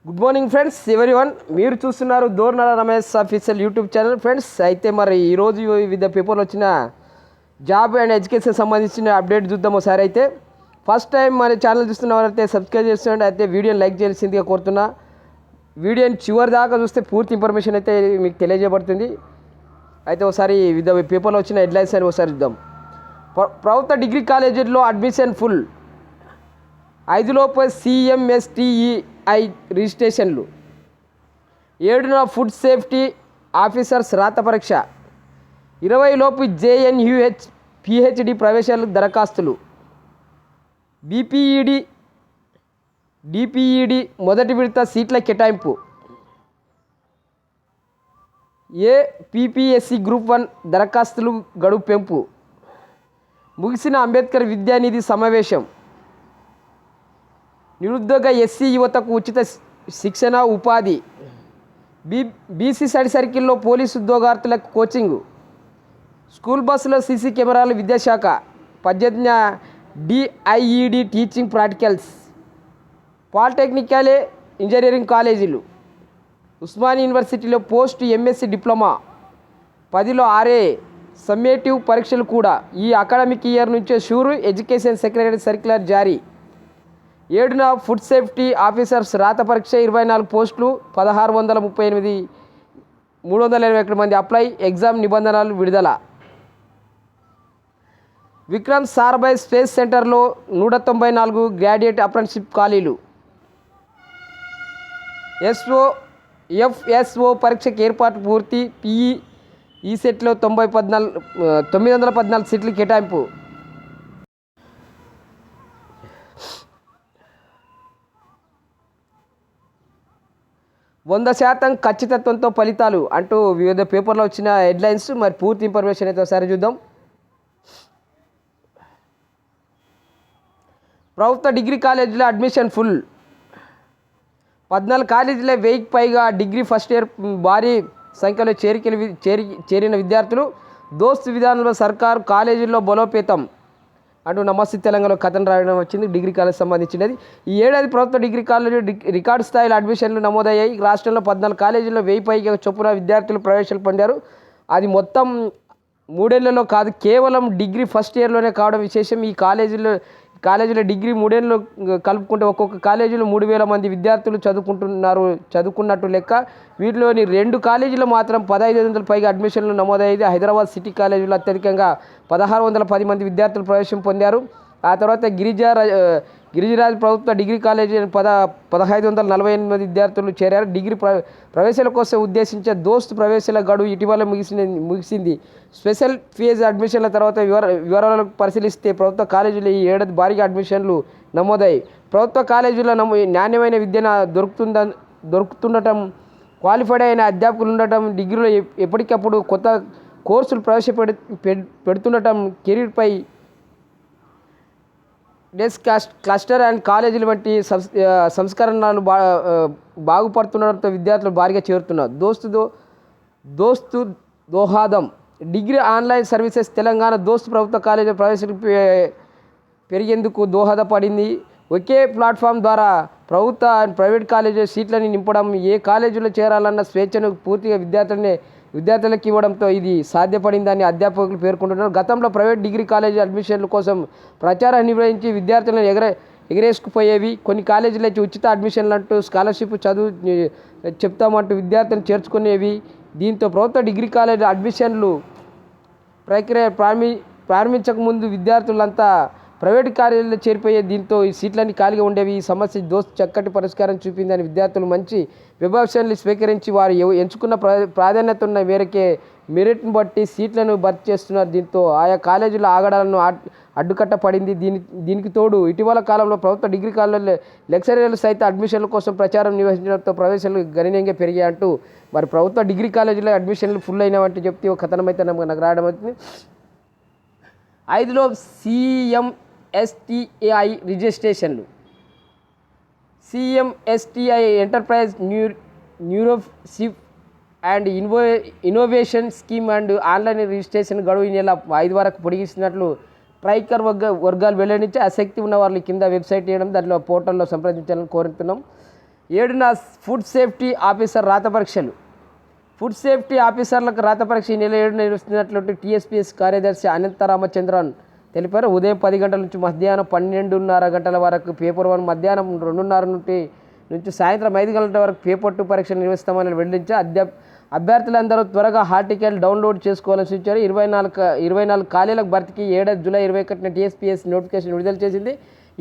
Good morning friends everyone. మీరు చూస్తున్నారు Dornala Ramesh official YouTube channel. Friends అయితే మరి ఈరోజు వివిధ పేపర్లు వచ్చిన జాబ్ అండ్ ఎడ్యుకేషన్ సంబంధించిన అప్డేట్ చూద్దాం ఒకసారి. అయితే ఫస్ట్ టైం మన ఛానల్ చూస్తున్న వారైతే సబ్స్క్రైబ్ చేస్తుంటే అయితే వీడియోని లైక్ చేయాల్సిందిగా కోరుతున్నా. వీడియోని చివరి దాకా చూస్తే పూర్తి ఇన్ఫర్మేషన్ అయితే మీకు తెలియజేయబడుతుంది. అయితే ఒకసారి వివిధ పేపర్లో వచ్చిన హెడ్లైన్స్ అని ఒకసారి చూద్దాం. ప్రభుత్వ డిగ్రీ కాలేజీల్లో అడ్మిషన్ ఫుల్, 5 CMSTEI రిజిస్ట్రేషన్లు, 7 ఫుడ్ సేఫ్టీ ఆఫీసర్స్ రాత పరీక్ష, 20 JNUH PhD ప్రవేశాలకు దరఖాస్తులు, DPED మొదటి విడత సీట్ల కేటాయింపు, PPSC గ్రూప్ 1 దరఖాస్తులు గడువు పెంపు, ముగిసిన అంబేద్కర్ విద్యానిధి సమావేశం, నిరుద్యోగ SC యువతకు ఉచిత శిక్షణ ఉపాధి, BC స్టడీ సర్కిల్లో పోలీసు ఉద్యోగార్థులకు కోచింగు, స్కూల్ బస్సులో CC కెమెరాలు విద్యాశాఖ, 18 DIED teaching practicals, polytechnical engineering కాలేజీలు, ఉస్మానియా యూనివర్సిటీలో post MSc diploma, 10 RA summative పరీక్షలు కూడా. ఈ అకాడమిక్ ఇయర్ నుంచే షూరు ఎడ్యుకేషన్ సెక్రటరీ సర్క్యులర్ జారీ. 7 ఫుడ్ సేఫ్టీ ఆఫీసర్స్ రాత పరీక్ష, 24 పోస్టులు, 1638, 381 మంది అప్లై. ఎగ్జామ్ నిబంధనలు విడుదల. విక్రమ్ సారాభాయ్ స్పేస్ సెంటర్లో 194 గ్రాడ్యుయేట్ అప్రెంటిస్షిప్ ఖాళీలు. FSO పరీక్షకు ఏర్పాటు పూర్తి. PE సెట్లో 914 సీట్లు కేటాయింపు. వంద శాతం ఖచ్చితత్వంతో ఫలితాలు అంటూ వివిధ పేపర్లో వచ్చిన హెడ్లైన్స్. మరి పూర్తి ఇన్ఫర్మేషన్ అయితే ఒకసారి చూద్దాం. ప్రభుత్వ డిగ్రీ కాలేజీలో అడ్మిషన్ ఫుల్, 14 కాలేజీలో 1000కి పైగా డిగ్రీ ఫస్ట్ ఇయర్ భారీ సంఖ్యలో చేరిన విద్యార్థులు. దోస్తు విధానంలో సర్కారు కాలేజీల్లో బలోపేతం అంటూ నమస్తే తెలంగాణలో కథను రాయడం వచ్చింది. డిగ్రీ కాలేజ్ సంబంధించినది. ఈ ఏడాది ప్రభుత్వ డిగ్రీ కాలేజీలో రికార్డు స్థాయిలో అడ్మిషన్లు నమోదయ్యాయి. రాష్ట్రంలో 14 కాలేజీల్లో 1000 పైగా చొప్పున విద్యార్థులు ప్రవేశాలు పొందారు. అది మొత్తం 3 ఏళ్లలో కాదు, కేవలం డిగ్రీ ఫస్ట్ ఇయర్లోనే కావడం విశేషం. ఈ కాలేజీలో డిగ్రీ 3 ఏళ్ళు కలుపుకుంటే ఒక్కొక్క కాలేజీలో 3000 మంది విద్యార్థులు చదువుకున్నట్టు లెక్క. వీటిలోని 2 కాలేజీలో మాత్రం 1500 పైగా అడ్మిషన్లు నమోదయ్యేది. హైదరాబాద్ సిటీ కాలేజీలో అత్యధికంగా 1610 మంది విద్యార్థులు ప్రవేశం పొందారు. ఆ తర్వాత గిరిజరాజ్ ప్రభుత్వ డిగ్రీ కాలేజీ 1548 మంది విద్యార్థులు చేరారు. డిగ్రీ ప్రవేశాల కోసం ఉద్దేశించే దోస్తు ప్రవేశాల గడువు ఇటీవల ముగిసింది. స్పెషల్ ఫేజ్ అడ్మిషన్ల తర్వాత వివరాలకు పరిశీలిస్తే ప్రభుత్వ కాలేజీలో ఈ ఏడాది భారీగా అడ్మిషన్లు నమోదయ్యాయి. ప్రభుత్వ కాలేజీలో నాణ్యమైన విద్యను దొరుకుతుండటం, క్వాలిఫైడ్ అయిన అధ్యాపకులు ఉండటం, డిగ్రీలో ఎప్పటికప్పుడు కొత్త కోర్సులు పెడుతుండటం, కెరీర్పై డెస్క్ క్లస్టర్ అండ్ కాలేజీలు వంటి సంస్కరణలు బాగుపడుతుండడంతో విద్యార్థులు భారీగా చేరుతున్నారు. దోస్తు దోహదం డిగ్రీ ఆన్లైన్ సర్వీసెస్ తెలంగాణ దోస్తు ప్రభుత్వ కాలేజీ ప్రవేశాలు పెరిగేందుకు దోహదపడింది. ఒకే ప్లాట్ఫామ్ ద్వారా ప్రభుత్వ అండ్ ప్రైవేట్ కాలేజీ సీట్లని నింపడం, ఏ కాలేజీలో చేరాలన్న స్వేచ్ఛను పూర్తిగా విద్యార్థులకు ఇవ్వడంతో ఇది సాధ్యపడిందని అధ్యాపకులు పేర్కొంటున్నారు. గతంలో ప్రైవేట్ డిగ్రీ కాలేజీ అడ్మిషన్ల కోసం ప్రచారం నిర్వహించి విద్యార్థులను ఎగరేసుకుపోయేవి. కొన్ని కాలేజీలు అయితే ఉచిత అడ్మిషన్లు అంటూ స్కాలర్షిప్ చదువు చెప్తామంటూ విద్యార్థులను చేర్చుకునేవి. దీంతో ప్రభుత్వ డిగ్రీ కాలేజీ అడ్మిషన్లు ప్రక్రియ ప్రారంభించక ముందు విద్యార్థులంతా ప్రైవేట్ కాలేజీలో చేరిపోయే. దీంతో ఈ సీట్లన్నీ ఖాళీగా ఉండేవి. ఈ సమస్య దోస్తు చక్కటి పరిష్కారం చూపిందని విద్యార్థులు మంచి వెబ్ ఆప్షన్లు స్వీకరించి వారు ఎంచుకున్న ప్రాధాన్యత ఉన్న మేరకే మెరిట్ను బట్టి సీట్లను భర్తీ చేస్తున్నారు. దీంతో ఆయా కాలేజీల ఆగడాలను అడ్డుకట్ట పడింది. దీనికి తోడు ఇటీవల కాలంలో ప్రభుత్వ డిగ్రీ కాలేజీలో లెక్చరర్లు సైతం అడ్మిషన్ల కోసం ప్రచారం నిర్వహించడంతో ప్రవేశాలు గణనీయంగా పెరిగాయి అంటూ మరి ప్రభుత్వ డిగ్రీ కాలేజీలో అడ్మిషన్లు ఫుల్ అయినామంటే చెప్తే ఒక కథనం అయితే నాకు రావడం అవుతుంది. 5 CMSTEI రిజిస్ట్రేషన్లు. CMSTEI entrepreneurship and innovation scheme and online registration గడువు ఈ నెల 5 వరకు పొడిగిస్తున్నట్లు ట్రైకర్ వర్గాలు వెల్లడించి ఆసక్తి ఉన్న వాళ్ళు కింద వెబ్సైట్ చేయడం, దాంట్లో పోర్టల్లో సంప్రదించాలని కోరుతున్నాం. 7న ఫుడ్ సేఫ్టీ ఆఫీసర్ రాత పరీక్షలు. ఫుడ్ సేఫ్టీ ఆఫీసర్లకు రాత పరీక్ష ఈ నెల 7న నిర్వహిస్తున్నట్లు టీఎస్పీఎస్ కార్యదర్శి అనంత రామచంద్రన్ తెలిపారు. ఉదయం 10 గంటల నుంచి మధ్యాహ్నం 12:30 గంటల వరకు పేపర్ 1, మధ్యాహ్నం 2:30 నుంచి సాయంత్రం 5 గంటల వరకు పేపర్ 2 పరీక్షలు నిర్వహిస్తామని వెల్లడించారు. అభ్యర్థులందరూ త్వరగా హాల్ టికెట్ డౌన్లోడ్ చేసుకోవాలని సూచించారు. 24 ఖాళీలకు భర్తీకి ఏడాది జూలై 21న టీఎస్పీఎస్ నోటిఫికేషన్ విడుదల చేసింది.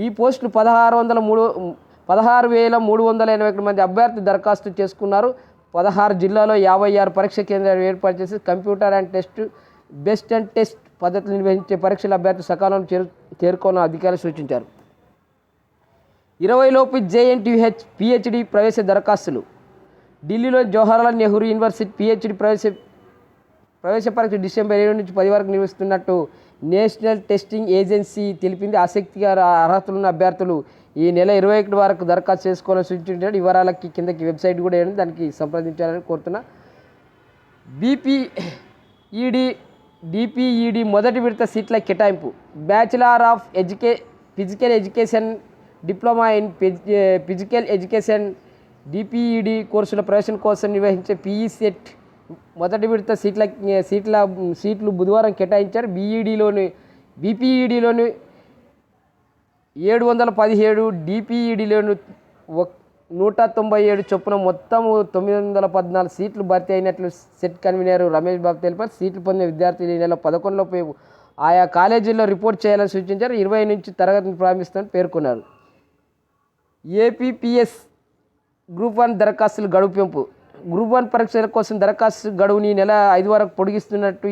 ఈ పోస్టులు 16,381 మంది అభ్యర్థులు దరఖాస్తు చేసుకున్నారు. 16 జిల్లాల్లో 56 పరీక్ష కేంద్రాలు ఏర్పాటు చేసి computer and best and test పద్ధతులు నిర్వహించే పరీక్షల అభ్యర్థులు సకాలంలో చేరుకోవాలని అధికారులు సూచించారు. 20 లోపు జేఎన్టీయూహెచ్ పిహెచ్డి ప్రవేశ దరఖాస్తులు. ఢిల్లీలో జవహర్లాల్ నెహ్రూ యూనివర్సిటీ పిహెచ్డి ప్రవేశ పరీక్ష డిసెంబర్ 7 నుంచి 10 వరకు నిర్వహిస్తున్నట్టు నేషనల్ టెస్టింగ్ ఏజెన్సీ తెలిపింది. ఆసక్తిగా అర్హతలున్న అభ్యర్థులు ఈ నెల 21 వరకు దరఖాస్తు చేసుకోవాలని సూచించారు. వివరాలకి కిందకి వెబ్సైట్ కూడా వేయండి, దానికి సంప్రదించాలని కోరుతున్నా. డిపిఈడి మొదటి విడత సీట్ల కేటాయింపు. Bachelor of physical education, diploma in physical education DPEd కోర్సుల ప్రవేశం కోసం నిర్వహించే పీఈ సెట్ మొదటి విడత సీట్లు బుధవారం కేటాయించారు. బీపీఈడిలోని 717, డిపిఈడిలోని 197 చొప్పున మొత్తం 914 సీట్లు భర్తీ అయినట్లు సెట్ కన్వీనర్ రమేష్ బాబు తెలిపారు. సీట్లు పొందిన విద్యార్థులు ఈ నెల 11లోపు ఆయా కాలేజీల్లో రిపోర్ట్ చేయాలని సూచించారు. 20 నుంచి తరగతిని ప్రారంభిస్తామని పేర్కొన్నారు. ఏపీపీఎస్ గ్రూప్ 1 దరఖాస్తులు గడువు పెంపు. గ్రూప్ 1 పరీక్షల కోసం దరఖాస్తు గడువుని నెల 5 వరకు పొడిగిస్తున్నట్టు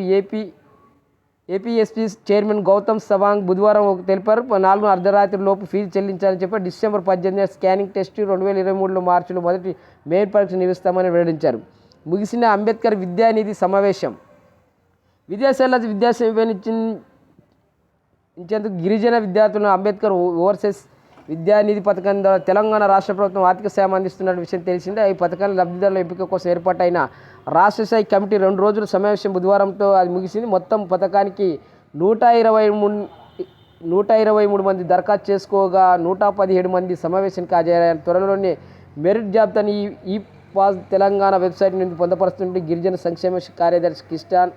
ఏపీఎస్పీ చైర్మన్ గౌతమ్ సవాంగ్ బుధవారం తెలిపారు. 4 అర్ధరాత్రి లోపు ఫీజు చెల్లించాలని చెప్పి డిసెంబర్ 18 స్కానింగ్ టెస్ట్, 2023 మార్చిలో మొదటి మెయిన్ పరీక్ష నిర్వహిస్తామని వెల్లడించారు. ముగిసిన అంబేద్కర్ విద్యానిధి సమావేశం. విదేశాల్లో విద్యాసేవ ఇచ్చేందుకు గిరిజన విద్యార్థులను అంబేద్కర్ ఓవర్సీస్ విద్యానిధి పథకం ద్వారా తెలంగాణ రాష్ట్ర ప్రభుత్వం ఆర్థిక సాయం అందిస్తున్న విషయం తెలిసిందే. ఈ పథకాల లబ్ధిదారుల ఎంపిక కోసం ఏర్పాటైన రాష్ట్ర స్థాయి కమిటీ 2 రోజుల సమావేశం బుధవారంతో అది ముగిసింది. మొత్తం పథకానికి 123 మంది దరఖాస్తు చేసుకోగా 117 మంది సమావేశానికి హాజరయ్యారు. త్వరలోనే మెరిట్ జాబితాని ఈ పాస్ తెలంగాణ వెబ్సైట్ నుండి పొందపరుస్తుంటే గిరిజన సంక్షేమ కార్యదర్శి కిస్టాన్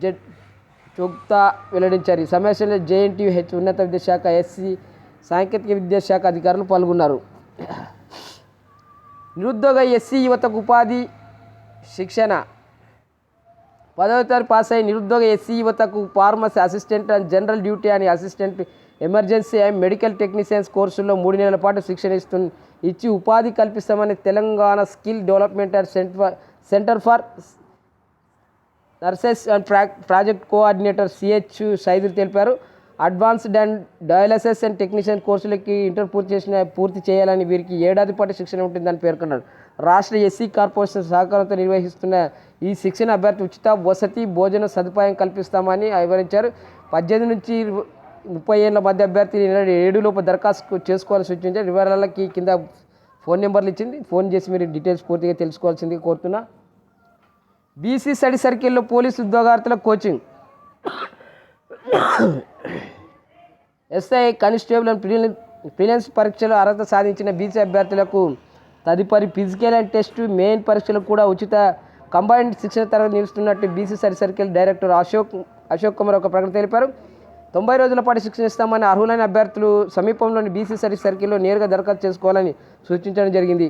జెడ్ చోక్తా వెల్లడించారు. ఈ సమావేశంలో జేఎన్టీయూహెచ్ ఉన్నత విద్యాశాఖ, ఎస్సీ సాంకేతిక విద్యాశాఖ అధికారులు పాల్గొన్నారు. నిరుద్యోగ ఎస్సీ యువతకు ఉపాధి శిక్షణ. 10వ తరగతి పాస్ అయి నిరుద్యోగ ఎస్సీ యువతకు pharmacy assistant and general duty అని assistant emergency and medical technicians కోర్సుల్లో 3 నెలల పాటు శిక్షణ ఇచ్చి ఉపాధి కల్పిస్తామని Telangana skill development and centre for nurses and project coordinator CH Saidulu తెలిపారు. Advanced and dialysis and technician కోర్సులకి ఇంటర్ పూర్తి చేయాలని వీరికి ఏడాది పాటు శిక్షణ ఉంటుందని పేర్కొన్నారు. రాష్ట్ర ఎస్సీ కార్పొరేషన్ సహకారంతో నిర్వహిస్తున్న ఈ శిక్షణ అభ్యర్థి ఉచిత వసతి, భోజన సదుపాయం కల్పిస్తామని వివరించారు. 18 నుంచి 30 ఏళ్ల మధ్య అభ్యర్థి 7 లోపు దరఖాస్తు చేసుకోవాలని సూచించారు. వివరాలకి కింద ఫోన్ నెంబర్లు ఇచ్చింది, ఫోన్ చేసి మీరు డీటెయిల్స్ పూర్తిగా తెలుసుకోవాల్సిందిగా కోరుతున్నా. బీసీ స్టడీ సర్కిల్లో పోలీసు ఉద్యోగార్థుల coaching. SI, constable and prelims పరీక్షలు అర్హత సాధించిన బీసీ అభ్యర్థులకు తదుపరి ఫిజికల్ అండ్ టెస్ట్, మెయిన్ పరీక్షలకు కూడా ఉచిత కంబైన్డ్ శిక్షణ తరగతి నిర్వహిస్తున్నట్టు BC study circle director Ashok Kumar ఒక ప్రకటన తెలిపారు. 90 రోజుల పాటు శిక్షణ ఇస్తామని అర్హులైన అభ్యర్థులు సమీపంలోని బీసీ స్టడీ సర్కిల్లో నేరుగా దరఖాస్తు చేసుకోవాలని సూచించడం జరిగింది.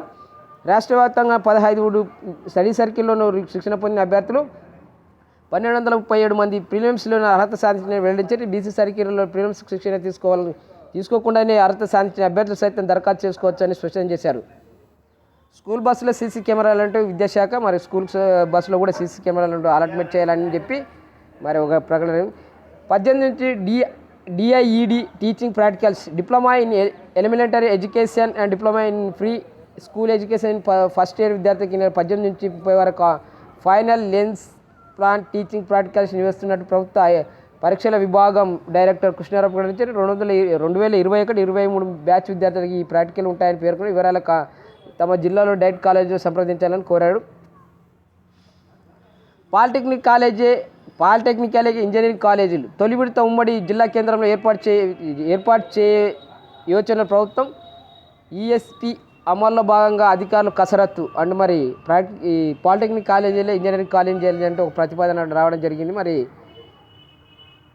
రాష్ట్ర వ్యాప్తంగా 15 స్టడీ సర్కిల్లోనూ శిక్షణ పొందిన అభ్యర్థులు 1237 మంది ప్రిలిమ్స్లోని అర్హత సాధించిన వెల్లడించారు. బీసీ సర్కిల్లో ప్రిలిమ్స్ శిక్షణ తీసుకోకుండానే అర్హత సాధించిన అభ్యర్థులు సైతం దరఖాస్తు చేసుకోవచ్చని స్పష్టం చేశారు. స్కూల్ బస్సులో సీసీ కెమెరాలు అంటూ విద్యాశాఖ మరి స్కూల్ బస్సులో కూడా సీసీ కెమెరాలు అంటూ అలాట్మెంట్ చేయాలని చెప్పి మరి ఒక ప్రకటన. 18 నుంచి DIEd teaching practicals. Diploma in elementary education and diploma in pre school education first year విద్యార్థికి 18 నుంచి 30 వరకు ఫైనల్ లెన్స్ ప్లాన్ టీచింగ్ ప్రాక్టికల్స్ నిర్వహిస్తున్నట్టు ప్రభుత్వ పరీక్షల విభాగం డైరెక్టర్ కృష్ణారావు ప్రకటించారు. 2021-23 బ్యాచ్ విద్యార్థులకి ఈ ప్రాక్టికల్ ఉంటాయని పేర్కొని వివరాలు తమ జిల్లాలో డైరెక్ట్ కాలేజీలో సంప్రదించాలని కోరాడు. పాలిటెక్నిక్ కాలేజీ, ఇంజనీరింగ్ కాలేజీలు తొలి విడత ఉమ్మడి జిల్లా కేంద్రంలో ఏర్పాటు చే యోచన ప్రభుత్వం అమల్లో భాగంగా అధికారులు కసరత్తు అండ్ మరి ఈ పాలిటెక్నిక్ కాలేజీలో ఇంజనీరింగ్ కాలేజీ అంటే ఒక ప్రతిపాదన రావడం జరిగింది. మరి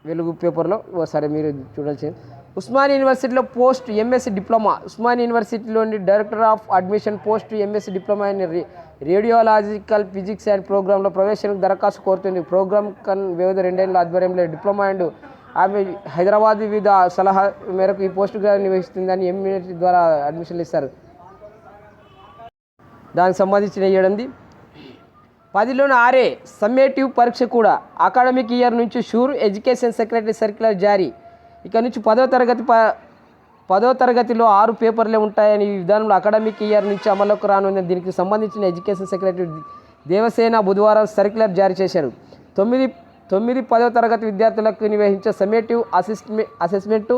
వెలుగు పేపర్లో సరే మీరు చూడాల్సింది. ఉస్మానియా యూనివర్సిటీలో పోస్ట్ ఎంఎస్సి డిప్లొమా. ఉస్మానియా యూనివర్సిటీలోని director of admission post MSc diploma in radiological physics and ప్రోగ్రాంలో ప్రవేశానికి దరఖాస్తు కోరుతుంది. ప్రోగ్రామ్ వ్యవధి 2 ఏళ్ల ఆధ్వర్యంలో డిప్లొమా అండ్ ఆమె హైదరాబాద్ వివిధ సలహా మేరకు ఈ పోస్టుగా నిర్వహిస్తుందని ఎంయూనిటీ ద్వారా అడ్మిషన్లు ఇస్తారు. దానికి సంబంధించిన 10లోని ఆర్ఏ సమ్మేటివ్ పరీక్ష కూడా అకాడమిక్ ఇయర్ నుంచి షూర్ ఎడ్యుకేషన్ సెక్రటరీ సర్క్యులర్ జారీ. ఇక నుంచి 10వ తరగతిలో 6 పేపర్లే ఉంటాయని ఈ విధానంలో అకాడమిక్ ఇయర్ నుంచి అమలులోకి రానుంది. దీనికి సంబంధించిన ఎడ్యుకేషన్ సెక్రటరీ దేవసేన బుధవారం సర్క్యులర్ జారీ చేశారు. 9-10వ తరగతి విద్యార్థులకు నిర్వహించే సమ్మేటివ్ అసెస్మెంట్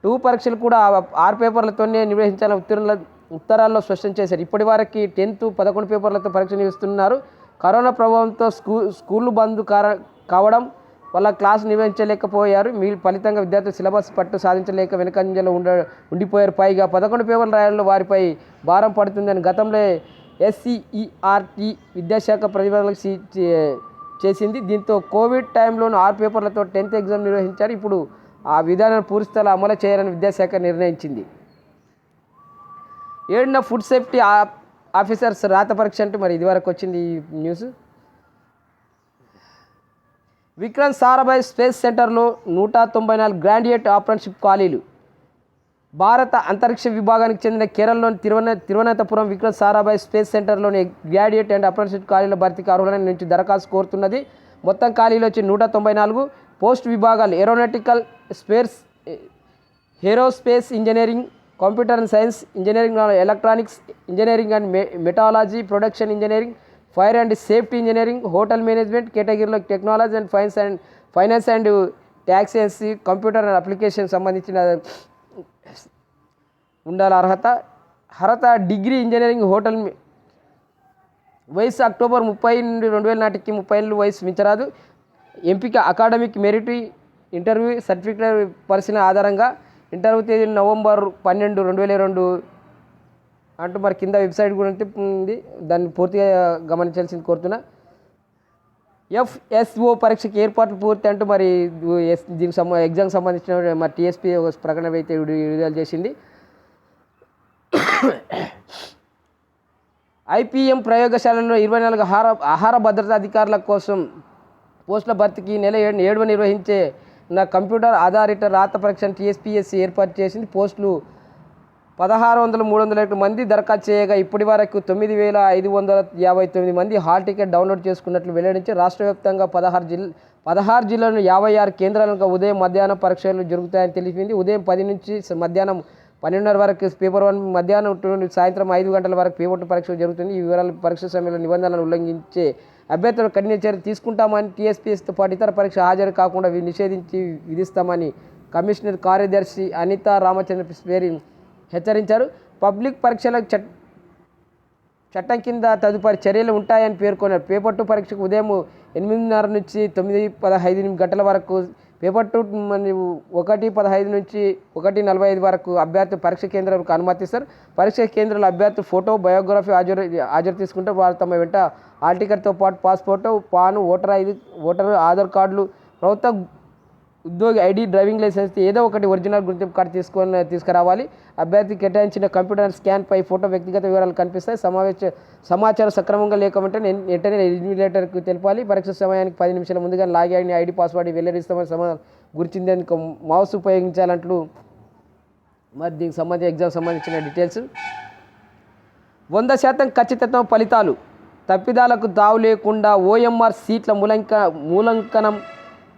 2 పరీక్షలు కూడా 6 పేపర్లతోనే నిర్వహించాలని ఉత్తరాల్లో స్పష్టం చేశారు. ఇప్పటి వరకు 10th 11 పేపర్లతో పరీక్ష నిర్వహిస్తున్నారు. కరోనా ప్రభావంతో స్కూళ్ళు బంద్ కావడం వల్ల క్లాసు నిర్వహించలేకపోయారు. ఫలితంగా విద్యార్థులు సిలబస్ పట్టు సాధించలేక వెనుకంజలో ఉండిపోయారు. పైగా 11 పేపర్ల రాయడంలో వారిపై భారం పడుతుందని గతంలో ఎస్సీఈఆర్టీ విద్యాశాఖ ప్రతిపాదనలకు చేసింది. దీంతో కోవిడ్ టైంలోనూ 6 పేపర్లతో 10th ఎగ్జామ్ నిర్వహించారు. ఇప్పుడు ఆ విధానాన్ని పూర్తిస్థాయిలో అమలు చేయాలని విద్యాశాఖ నిర్ణయించింది. 7న ఫుడ్ సేఫ్టీ ఆఫీసర్స్ రాత పరీక్ష అంటే మరి ఇదివరకు వచ్చింది ఈ న్యూస్. విక్రమ్ సారాభాయ్ స్పేస్ సెంటర్లో 194 గ్రాడ్యుయేట్ అప్రెంటిస్షిప్ ఖాళీలు. భారత అంతరిక్ష విభాగానికి చెందిన కేరళలోని తిరువనంతపురం విక్రమ్ సారాభాయ్ స్పేస్ సెంటర్లోని గ్రాడ్యుయేట్ అండ్ అప్రెంటిస్షిప్ ఖాళీల భర్తీకి అర్హులైన నుంచి దరఖాస్తు కోరుతున్నది. మొత్తం ఖాళీలు వచ్చి 194. పోస్ట్ విభాగాలు aeronautical, aerospace engineering, computer and science engineering, electronics engineering and metallurgy, production engineering, fire and safety engineering, hotel management కేటగిరీలో టెక్నాలజీ అండ్ ఫైనాన్స్ అండ్ ట్యాక్సెన్సీ, కంప్యూటర్ అండ్ అప్లికేషన్ సంబంధించిన ఉండాలి. అర్హత డిగ్రీ ఇంజనీరింగ్, హోటల్. వయసు అక్టోబర్ 30 నుండి 2000 నాటికి 30 ఏళ్ళు వయసు మించరాదు. ఎంపిక అకాడమిక్ మెరిట్, ఇంటర్వ్యూ, సర్టిఫికేట్ పరిశీలన ఆధారంగా. ఇంటర్వ్యూ తేదీ నవంబర్ 12, 2022 అంటూ మరి కింద వెబ్సైట్ కూడా ఉంది. దాన్ని పూర్తిగా గమనించాల్సింది కోరుతున్నా. FSO పరీక్షకి ఏర్పాట్లు పూర్తి అంటూ మరి దీనికి ఎగ్జామ్ సంబంధించిన మరి TSP ప్రకటన అయితే విడుదల చేసింది. IPM ప్రయోగశాలలో 24 ఆహార భద్రతా అధికారుల కోసం పోస్టుల భర్తీకి నెల 7వ నిర్వహించే కంప్యూటర్ ఆధారిత రాత పరీక్షను TSPSC ఏర్పాటు చేసింది. పోస్టులు 1600-300 మంది దరఖాస్తు చేయగా ఇప్పటి వరకు 9559 మంది హాల్ టికెట్ డౌన్లోడ్ చేసుకున్నట్లు వెల్లడించి రాష్ట్ర వ్యాప్తంగా 16 జిల్లాలను 56 కేంద్రాలకు ఉదయం మధ్యాహ్నం పరీక్షలు జరుగుతాయని తెలిపింది. ఉదయం 10 నుంచి మధ్యాహ్నం 12:30 వరకు పేపర్ 1, మధ్యాహ్నం 2 నుండి సాయంత్రం 5 గంటల వరకు పేపర్ 2 పరీక్ష జరుగుతుంది. ఈ వివరాలు పరీక్ష సమయంలో నిబంధనలను ఉల్లంఘించే అభ్యర్థులు కఠిన చర్య తీసుకుంటామని TSPSతో పాటు ఇతర పరీక్ష హాజరు కాకుండా నిషేధించి విధిస్తామని కమిషనర్ కార్యదర్శి అనితా రామచంద్ర స్వేరి హెచ్చరించారు. పబ్లిక్ పరీక్షలకు చట్టం కింద తదుపరి చర్యలు ఉంటాయని పేర్కొన్నారు. పేపర్ 2 పరీక్షకు ఉదయం 8:30 నుంచి 9:15 గంటల వరకు, పేపర్ 2 1:15 నుంచి 1:45 వరకు అభ్యర్థులు పరీక్ష కేంద్రాలకు అనుమతిస్తారు. పరీక్ష కేంద్రాల అభ్యర్థులు ఫోటో, బయోగ్రఫీ హాజరు తీసుకుంటే వారు తమ వెంట హాల్ టికెట్తో పాటు పాస్పోర్టు, పాను, ఓటర్ ఆధార్ కార్డులు, ప్రభుత్వ ఉద్యోగి ఐడి, డ్రైవింగ్ లైసెన్స్ ఏదో ఒకటి ఒరిజినల్ గుర్తింపు కార్డు తీసుకురావాలి. అభ్యర్థి కేటాయించిన కంప్యూటర్ స్కాన్పై ఫోటో, వ్యక్తిగత వివరాలు కనిపిస్తాయి. సమాచారం సక్రమంగా లేకపోతే వెంటనే ఇన్విజిలేటర్కు తెలపాలి. పరీక్ష సమయానికి 10 నిమిషాల ముందుగా లాగిన్ ఐడి, పాస్వర్డ్ వెల్లడిస్తామని గుర్తించేందుకు మౌస్ ఉపయోగించాలంటూ మరి దీనికి సంబంధించి ఎగ్జామ్ సంబంధించిన డీటెయిల్స్. 100% ఖచ్చితత్వం ఫలితాలు, తప్పిదాలకు తావు లేకుండా OMR సీట్ల మూలంకనం.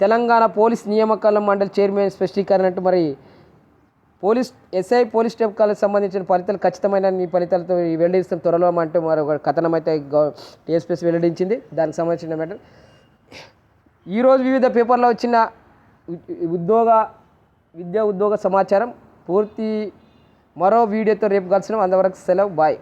తెలంగాణ పోలీస్ నియామకాల మండలి చైర్మన్ స్పష్టీకరణ అంటూ మరి SI పోలీస్ స్టేషన్లకు సంబంధించిన ఫలితాలు ఖచ్చితమైన ఈ ఫలితాలతో వెల్లడిస్తాం త్వరలో అంటూ మరొక కథనం అయితే TSPSC వెల్లడించింది. దానికి సంబంధించిన మ్యాటర్. ఈరోజు వివిధ పేపర్లో వచ్చిన ఉద్యోగ సమాచారం పూర్తి మరో వీడియోతో రేపు కలిసినాం. అంతవరకు సెలవు, బాయ్.